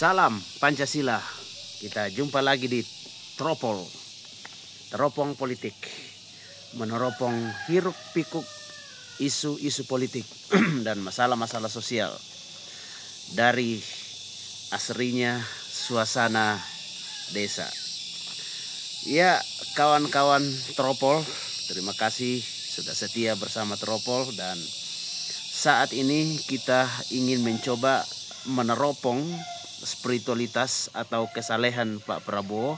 Salam Pancasila. Kita jumpa lagi di Teropong Politik, meneropong hiruk pikuk isu-isu politik dan masalah-masalah sosial dari asrinya suasana desa. Ya, kawan-kawan Teropol, terima kasih sudah setia bersama Teropol, dan saat ini kita ingin mencoba meneropong spiritualitas atau kesalehan Pak Prabowo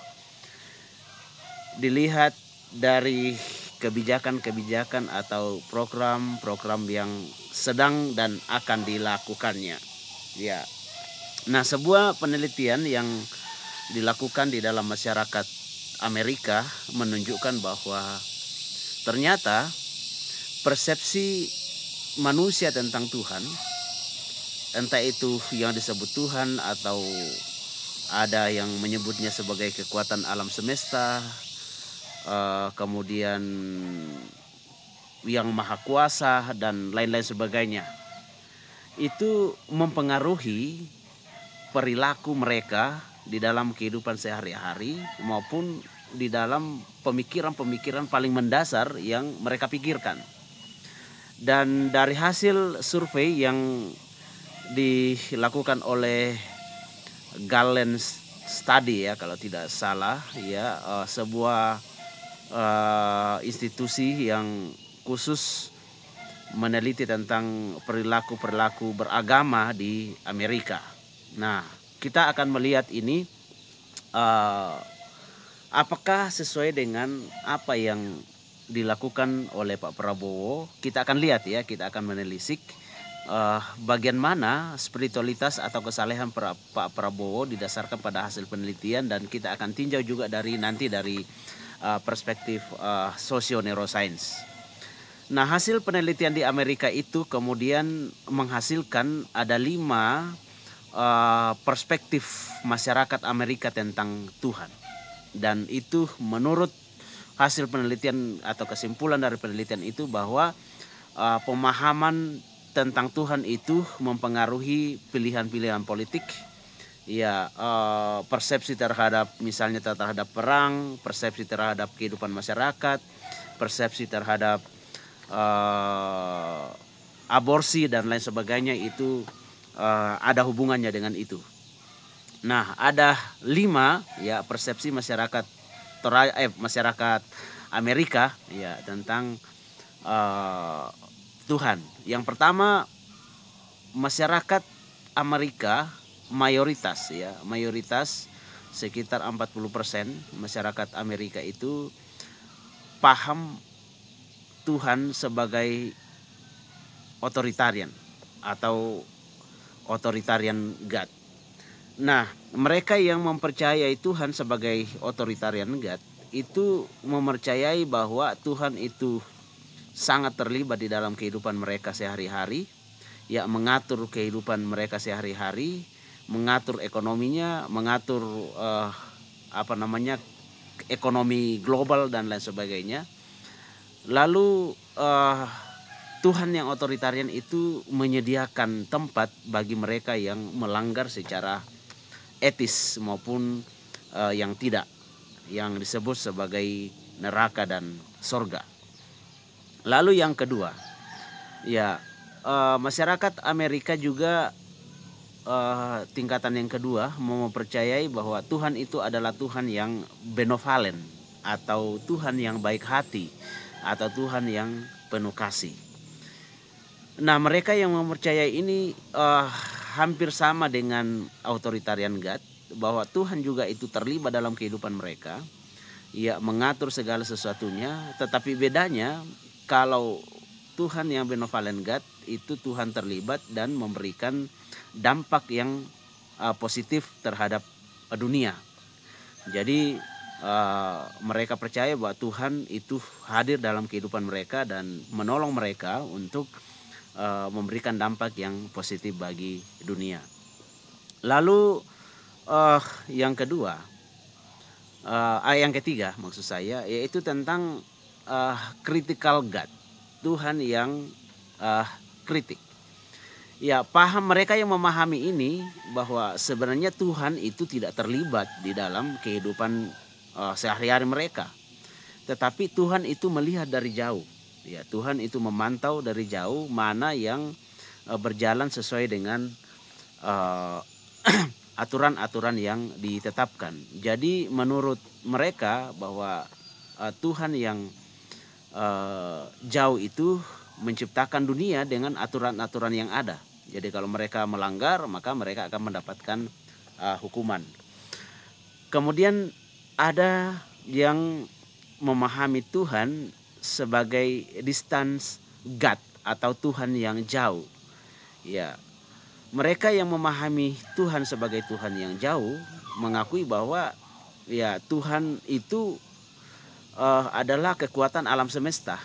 dilihat dari kebijakan-kebijakan atau program-program yang sedang dan akan dilakukannya. Ya. Nah, sebuah penelitian yang dilakukan di dalam masyarakat Amerika menunjukkan bahwa ternyata persepsi manusia tentang Tuhan, entah itu yang disebut Tuhan atau ada yang menyebutnya sebagai kekuatan alam semesta, kemudian yang maha kuasa dan lain-lain sebagainya, itu mempengaruhi perilaku mereka di dalam kehidupan sehari-hari maupun di dalam pemikiran-pemikiran paling mendasar yang mereka pikirkan. Dan dari hasil survei yang dilakukan oleh Gallen Study, ya kalau tidak salah, ya sebuah institusi yang khusus meneliti tentang perilaku beragama di Amerika. Nah, kita akan melihat ini apakah sesuai dengan apa yang dilakukan oleh Pak Prabowo. Kita akan lihat, ya, kita akan menelisik bagian mana spiritualitas atau kesalehan Pak Prabowo didasarkan pada hasil penelitian, dan kita akan tinjau juga dari perspektif socio-neuroscience. Nah, hasil penelitian di Amerika itu kemudian menghasilkan ada 5 perspektif masyarakat Amerika tentang Tuhan, dan itu menurut hasil penelitian atau kesimpulan dari penelitian itu bahwa pemahaman tentang Tuhan itu mempengaruhi pilihan-pilihan politik, ya, persepsi terhadap misalnya terhadap perang, persepsi terhadap kehidupan masyarakat, persepsi terhadap aborsi dan lain sebagainya, itu ada hubungannya dengan itu. Nah, ada 5 ya persepsi masyarakat Amerika, ya, tentang Tuhan. Yang pertama, masyarakat Amerika mayoritas sekitar 40% masyarakat Amerika itu paham Tuhan sebagai otoritarian atau authoritarian God. Nah, mereka yang mempercayai Tuhan sebagai authoritarian God itu mempercayai bahwa Tuhan itu sangat terlibat di dalam kehidupan mereka sehari-hari, ya, mengatur kehidupan mereka sehari-hari, mengatur ekonominya, mengatur ekonomi global dan lain sebagainya. Lalu Tuhan yang otoritarian itu menyediakan tempat bagi mereka yang melanggar secara etis maupun yang tidak, yang disebut sebagai neraka dan sorga. Lalu yang kedua, ya, masyarakat Amerika juga tingkatan yang kedua mempercayai bahwa Tuhan itu adalah Tuhan yang benevolent atau Tuhan yang baik hati atau Tuhan yang penuh kasih. Nah, mereka yang mempercayai ini hampir sama dengan authoritarian God, bahwa Tuhan juga itu terlibat dalam kehidupan mereka, ya, mengatur segala sesuatunya. Tetapi bedanya, kalau Tuhan yang benevolent God itu Tuhan terlibat dan memberikan dampak yang positif terhadap dunia. Jadi mereka percaya bahwa Tuhan itu hadir dalam kehidupan mereka dan menolong mereka untuk memberikan dampak yang positif bagi dunia. Lalu yang ketiga maksud saya, yaitu tentang critical God, Tuhan yang kritik. Ya, paham mereka yang memahami ini bahwa sebenarnya Tuhan itu tidak terlibat di dalam kehidupan sehari-hari mereka. Tetapi Tuhan itu melihat dari jauh. Ya, Tuhan itu memantau dari jauh mana yang berjalan sesuai dengan aturan-aturan yang ditetapkan. Jadi menurut mereka bahwa Tuhan yang jauh itu menciptakan dunia dengan aturan-aturan yang ada. Jadi kalau mereka melanggar, maka mereka akan mendapatkan hukuman. Kemudian ada yang memahami Tuhan sebagai distance God atau Tuhan yang jauh. Ya, mereka yang memahami Tuhan sebagai Tuhan yang jauh mengakui bahwa ya Tuhan itu adalah kekuatan alam semesta.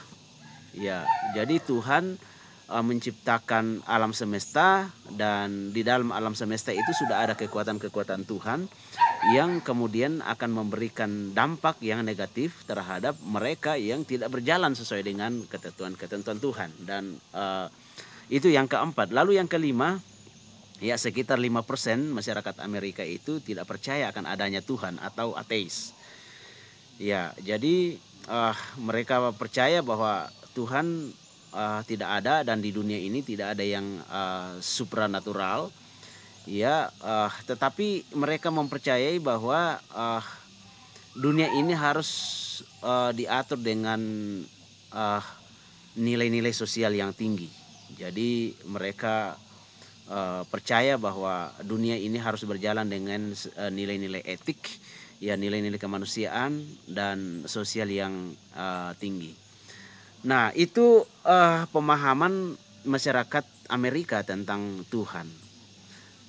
Ya, jadi Tuhan menciptakan alam semesta, dan di dalam alam semesta itu sudah ada kekuatan-kekuatan Tuhan yang kemudian akan memberikan dampak yang negatif terhadap mereka yang tidak berjalan sesuai dengan ketentuan-ketentuan Tuhan. Dan itu yang keempat. Lalu yang kelima, ya sekitar 5% masyarakat Amerika itu tidak percaya akan adanya Tuhan atau ateis. Ya, jadi mereka percaya bahwa Tuhan tidak ada, dan di dunia ini tidak ada yang supranatural. Ya, tetapi mereka mempercayai bahwa dunia ini harus diatur dengan nilai-nilai sosial yang tinggi. Jadi mereka percaya bahwa dunia ini harus berjalan dengan nilai-nilai etik, ya nilai-nilai kemanusiaan dan sosial yang tinggi. Nah, itu pemahaman masyarakat Amerika tentang Tuhan.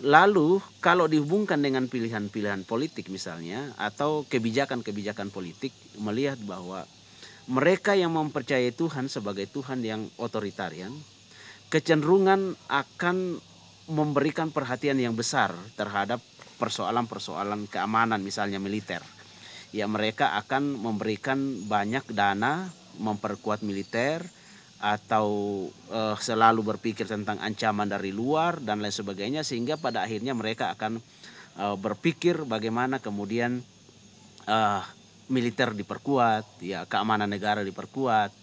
Lalu kalau dihubungkan dengan pilihan-pilihan politik misalnya, atau kebijakan-kebijakan politik, melihat bahwa mereka yang mempercayai Tuhan sebagai Tuhan yang otoritarian, kecenderungan akan memberikan perhatian yang besar terhadap persoalan-persoalan keamanan, misalnya militer. Ya, mereka akan memberikan banyak dana memperkuat militer, atau selalu berpikir tentang ancaman dari luar dan lain sebagainya, sehingga pada akhirnya mereka akan berpikir bagaimana kemudian militer diperkuat, ya keamanan negara diperkuat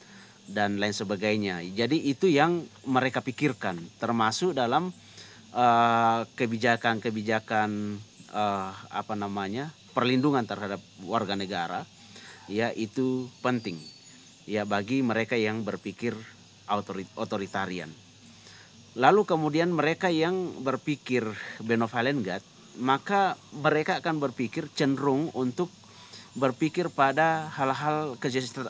dan lain sebagainya. Jadi itu yang mereka pikirkan, termasuk dalam kebijakan-kebijakan perlindungan terhadap warga negara. Ya, itu penting ya bagi mereka yang berpikir otoritarian. Lalu kemudian mereka yang berpikir benevolent God, maka mereka akan berpikir cenderung untuk berpikir pada hal-hal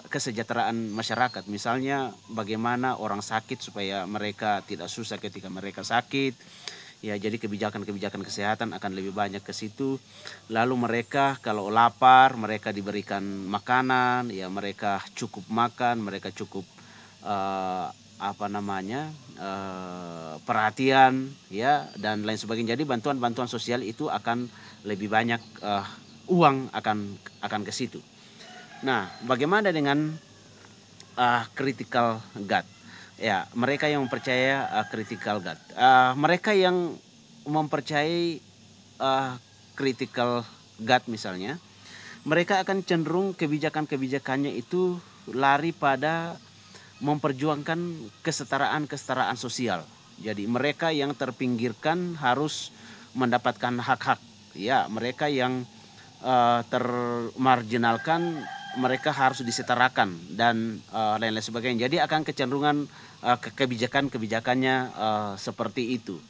kesejahteraan masyarakat. Misalnya bagaimana orang sakit supaya mereka tidak susah ketika mereka sakit. Ya, jadi kebijakan-kebijakan kesehatan akan lebih banyak ke situ. Lalu mereka kalau lapar, mereka diberikan makanan, ya mereka cukup makan, mereka cukup perhatian, ya dan lain sebagainya. Jadi bantuan-bantuan sosial itu akan lebih banyak, uang akan ke situ. Nah, bagaimana dengan critical God? Ya, mereka yang mempercaya critical God. Mereka yang mempercayai critical God misalnya, mereka akan cenderung kebijakan-kebijakannya itu lari pada memperjuangkan kesetaraan sosial. Jadi mereka yang terpinggirkan harus mendapatkan hak-hak. Ya, mereka yang termarginalkan, mereka harus disetarakan dan lain-lain sebagainya. Jadi akan kecenderungan kebijakan-kebijakannya seperti itu.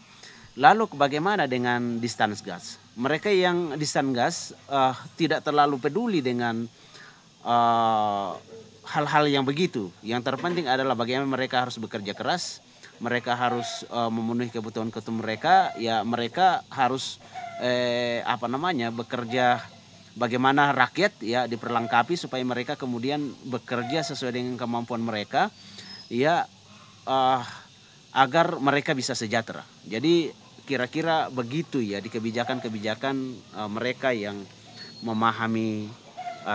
Lalu bagaimana dengan distance gas? Mereka yang distance gas tidak terlalu peduli dengan hal-hal yang begitu. Yang terpenting adalah bagaimana mereka harus bekerja keras, mereka harus memenuhi kebutuhan mereka. Ya, mereka harus bekerja. Bagaimana rakyat ya diperlengkapi supaya mereka kemudian bekerja sesuai dengan kemampuan mereka, ya agar mereka bisa sejahtera. Jadi kira-kira begitu ya di kebijakan-kebijakan mereka yang memahami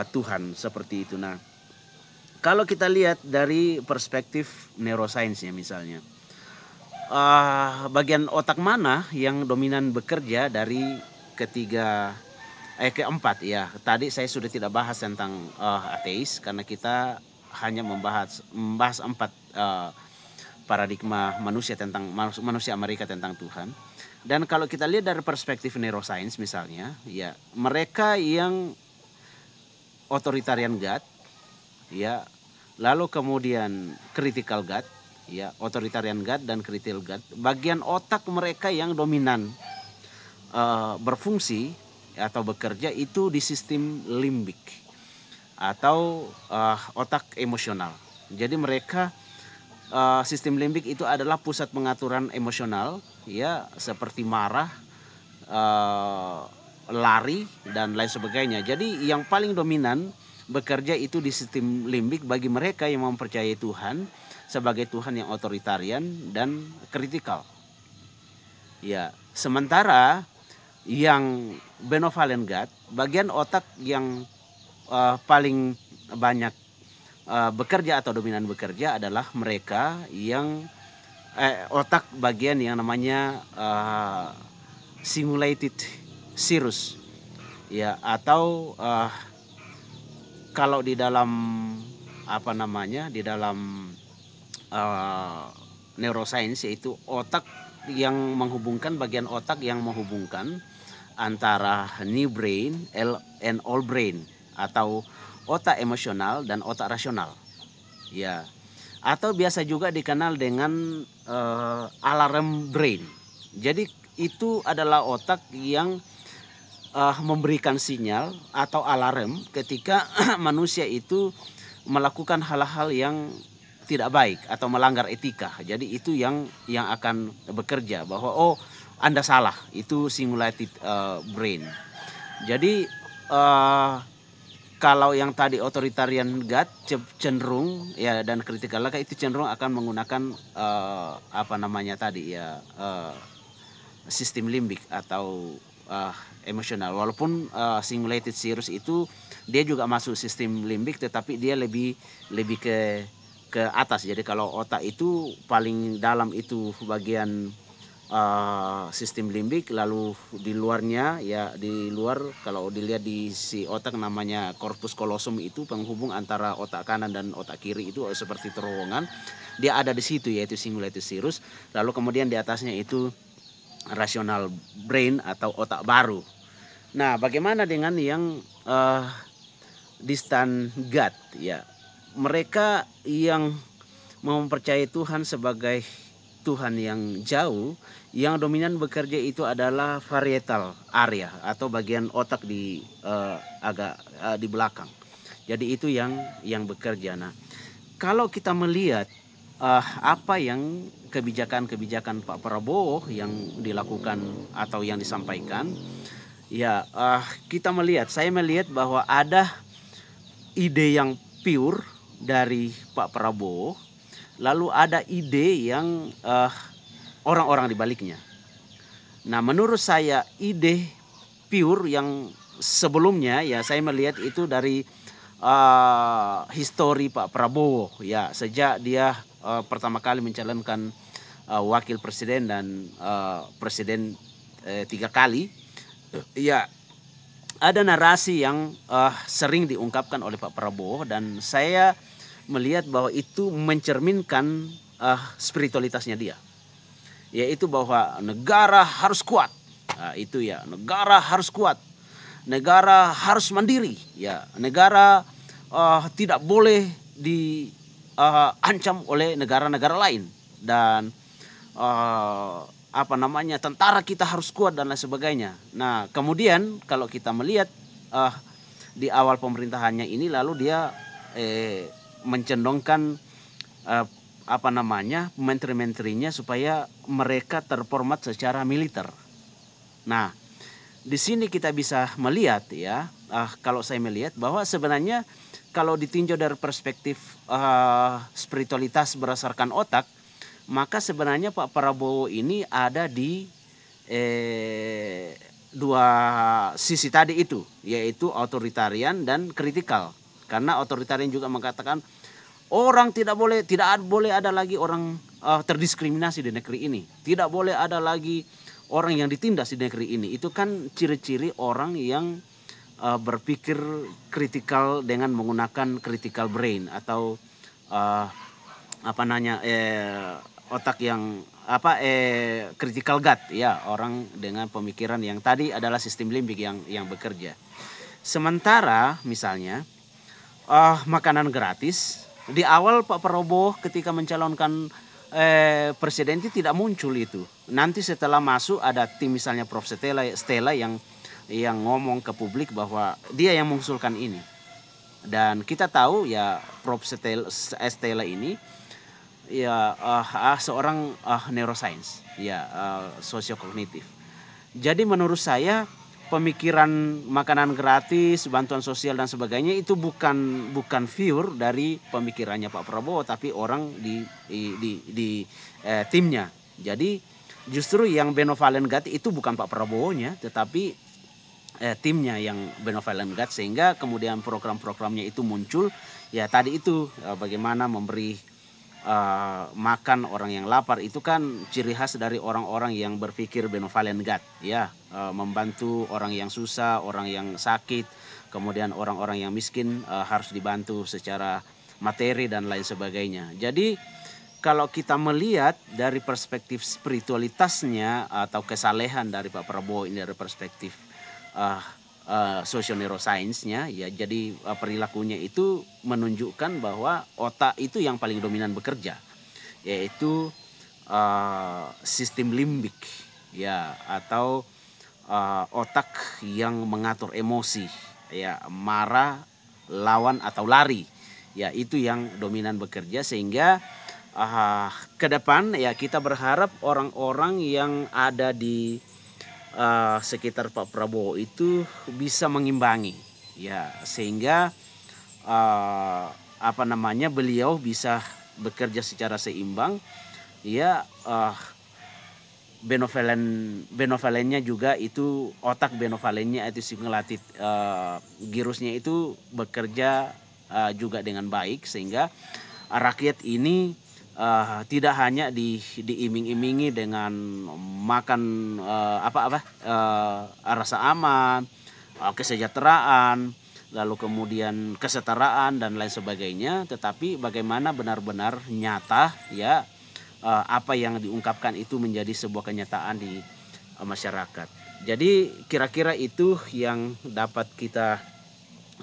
Tuhan seperti itu. Nah, kalau kita lihat dari perspektif neurosainsnya misalnya, bagian otak mana yang dominan bekerja dari keempat ya. Tadi saya sudah tidak bahas tentang ateis karena kita hanya membahas empat paradigma manusia tentang manusia Amerika tentang Tuhan. Dan kalau kita lihat dari perspektif neuroscience misalnya, ya mereka yang authoritarian God, ya, lalu kemudian critical God, ya, authoritarian God dan critical God, bagian otak mereka yang dominan berfungsi atau bekerja itu di sistem limbik atau otak emosional. Jadi mereka sistem limbik itu adalah pusat pengaturan emosional, ya, seperti marah, lari dan lain sebagainya. Jadi yang paling dominan bekerja itu di sistem limbik bagi mereka yang mempercayai Tuhan sebagai Tuhan yang otoritarian dan kritikal. Ya, sementara yang benevolent God, bagian otak yang paling banyak bekerja atau dominan bekerja adalah mereka yang otak bagian yang namanya simulated serous, ya, atau kalau di dalam di dalam neuroscience yaitu otak yang menghubungkan, bagian otak yang menghubungkan antara new brain and old brain, atau otak emosional dan otak rasional, ya, atau biasa juga dikenal dengan alarm brain. Jadi itu adalah otak yang memberikan sinyal atau alarm ketika manusia itu melakukan hal-hal yang tidak baik atau melanggar etika. Jadi itu yang akan bekerja bahwa oh Anda salah, itu simulated brain. Jadi kalau yang tadi authoritarian God cenderung ya dan critical God itu cenderung akan menggunakan sistem limbik atau emosional. Walaupun simulated serous itu dia juga masuk sistem limbik, tetapi dia lebih ke atas. Jadi kalau otak itu paling dalam itu bagian sistem limbik, lalu di luarnya ya di luar kalau dilihat di si otak namanya corpus callosum itu penghubung antara otak kanan dan otak kiri itu seperti terowongan, dia ada di situ yaitu simulated serous. Lalu kemudian di atasnya itu rational brain atau otak baru. Nah, bagaimana dengan yang distant God, ya, mereka yang mempercayai Tuhan sebagai Tuhan yang jauh, yang dominan bekerja itu adalah varietal area atau bagian otak di di belakang. Jadi itu yang bekerja. Nah, kalau kita melihat apa yang kebijakan-kebijakan Pak Prabowo yang dilakukan atau yang disampaikan, ya saya melihat bahwa ada ide yang pure dari Pak Prabowo, lalu ada ide yang orang-orang di baliknya. Nah, menurut saya ide pure yang sebelumnya ya saya melihat itu dari histori Pak Prabowo, ya, sejak dia pertama kali mencalonkan wakil presiden dan presiden 3 kali, ya, ada narasi yang sering diungkapkan oleh Pak Prabowo dan saya melihat bahwa itu mencerminkan spiritualitasnya dia, yaitu bahwa negara harus kuat. Nah, itu ya, negara harus kuat, negara harus mandiri, ya, negara tidak boleh diancam oleh negara-negara lain, dan tentara kita harus kuat dan lain sebagainya. Nah, kemudian kalau kita melihat di awal pemerintahannya ini, lalu dia mencendongkan menteri-menterinya supaya mereka terformat secara militer. Nah, di sini kita bisa melihat ya, kalau saya melihat bahwa sebenarnya kalau ditinjau dari perspektif spiritualitas berdasarkan otak, maka sebenarnya Pak Prabowo ini ada di dua sisi tadi itu, yaitu authoritarian dan kritikal. Karena authoritarian juga mengatakan orang tidak boleh ada lagi orang terdiskriminasi di negeri ini. Tidak boleh ada lagi orang yang ditindas di negeri ini. Itu kan ciri-ciri orang yang berpikir kritikal dengan menggunakan critical brain atau otak yang critical gut, ya, orang dengan pemikiran yang tadi adalah sistem limbik yang bekerja. Sementara misalnya makanan gratis di awal Pak Prabowo ketika mencalonkan presiden itu tidak muncul itu. Nanti setelah masuk ada tim misalnya Prof Stella yang ngomong ke publik bahwa dia yang mengusulkan ini. Dan kita tahu ya Prof Stella ini ya seorang neuroscience, ya sosiokognitif. Jadi menurut saya pemikiran makanan gratis, bantuan sosial dan sebagainya itu bukan pure dari pemikirannya Pak Prabowo, tapi orang di timnya. Jadi justru yang benevolent gut itu bukan Pak Prabowo-nya, tetapi timnya yang benevolent gut, sehingga kemudian program-programnya itu muncul. Ya tadi itu bagaimana memberi makan orang yang lapar, itu kan ciri khas dari orang-orang yang berpikir benevolent gut, ya, membantu orang yang susah, orang yang sakit, kemudian orang-orang yang miskin harus dibantu secara materi dan lain sebagainya. Jadi kalau kita melihat dari perspektif spiritualitasnya atau kesalehan dari Pak Prabowo ini dari perspektif social neuroscience-nya, ya, jadi perilakunya itu menunjukkan bahwa otak itu yang paling dominan bekerja, yaitu sistem limbik, ya, atau otak yang mengatur emosi, ya, marah, lawan atau lari, ya, itu yang dominan bekerja. Sehingga ke depan ya kita berharap orang-orang yang ada di sekitar Pak Prabowo itu bisa mengimbangi, ya, sehingga beliau bisa bekerja secara seimbang, ya. Benevolennya juga itu, otak benevolennya itu simulatif girusnya itu bekerja juga dengan baik, sehingga rakyat ini tidak hanya diiming-imingi dengan makan rasa aman, kesejahteraan, lalu kemudian kesetaraan dan lain sebagainya, tetapi bagaimana benar-benar nyata, ya, apa yang diungkapkan itu menjadi sebuah kenyataan di masyarakat. Jadi kira-kira itu yang dapat kita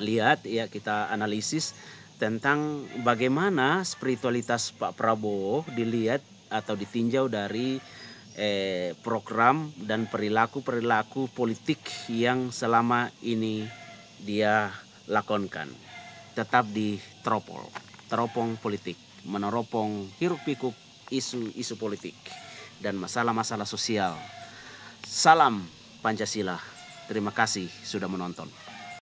lihat, ya, kita analisis tentang bagaimana spiritualitas Pak Prabowo dilihat atau ditinjau dari program dan perilaku politik yang selama ini dia lakonkan. Tetap di teropong politik, meneropong hiruk pikuk isu-isu politik dan masalah-masalah sosial. Salam Pancasila. Terima kasih sudah menonton.